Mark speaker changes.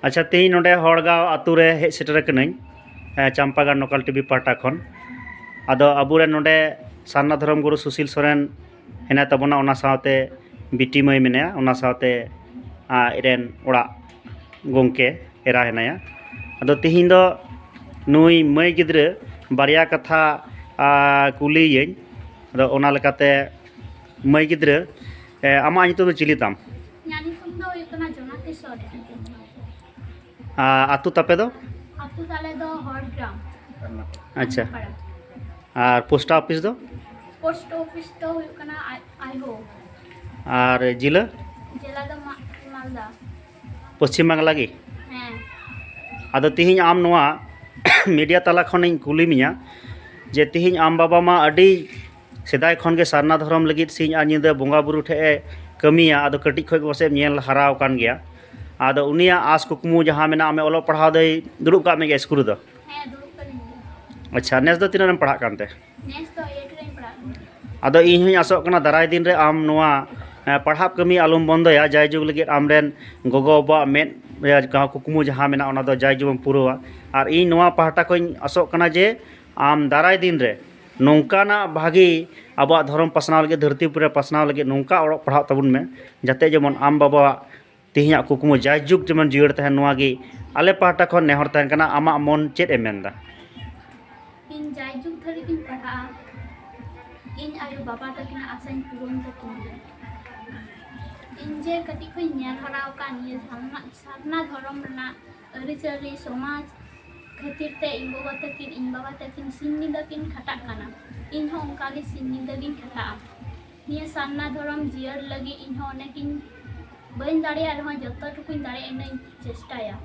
Speaker 1: अच्छा तेज नोडे हड़गांव आतु रे hedge shutter Kanai चंपागार नोकाल TV पाटा खन आदो अबुरे नोडे सारना धर्म गुरु सुशील सोरेन हेना तबना ओना सावते बिटी मई मेनाया ओना सावते इरेन ओड़ा गोंके एरा हेनाया आदो तिहिन दो नुई मई गिद्रे बारिया कथा कुलियें आदो ओना लेकाते मई गिद्रे आमा नितुम दो चिली ताम आतु तापे दो
Speaker 2: आतु ताले दो हड़ग्राम।
Speaker 1: अच्छा और पोस्ट ऑफिस दो
Speaker 2: हुकना आईहो
Speaker 1: और जिला
Speaker 2: जिला दो मालदा
Speaker 1: पश्चिम बांग्ला की
Speaker 2: हैं
Speaker 1: आदो तिहिन आम नोआ मीडिया तला खन कुली मिया जे तिहिन आम बाबा मा अडी सेदाय खन के सारना धर्म लगित सिंह आ निदा बोंगा बुरु ठे कमिया आदो कटिक खय बसे नेल हराव कान गया आदो उनिया आस कुकमु जहां मेना आमे ओलो पढ़ाव दे दुरुब का में स्कूल दो
Speaker 2: हैं दुरुब कर
Speaker 1: अच्छा नेस दो तिनरम पढ़ा कानते
Speaker 2: नेस तो 8 रे पढ़ा
Speaker 1: आदो इन हई आसो कना दाराय दिन रे आम नोआ पढ़ाप कमी आलम बंदया जाय जुग लगे आमरेन गोगो बा मेन कुकमु जहां मेना ओना दो जाय जुग पुरवा और इन नोआ पहाटा को आसो कना जे आम दाराय दिन रे नौकाना भागी अब धर्म पसनाव लगे धरती पूरे पसनाव लगे नौका ओड़क पढ़ा तबुन में जाते जेमन आम बाबा तिहिया कुकमु जाय जुग जेमन जियर तहन नोआ गे आले पहाटा खन नेहर तहन कना आमा मन चेत एमेंदा
Speaker 2: इन जाय जुग धरी किन पढ़ा इन आयु बाबा तकिन आसाइन पूरन तकिन इन जे कटी खय नेल हराव का निये सारना धर्म रना अरिचरी समाज खातिर ते इन बाबा तकिन सिन्नी दकिन खटा काना इन हो उनका के सिन्नी दगिन खटा निये सारना धर्म जियर लगी इन हो नेकिन बइन दाड़िया रहो जत्तो टुकुन दाड़िया इन चेष्टाया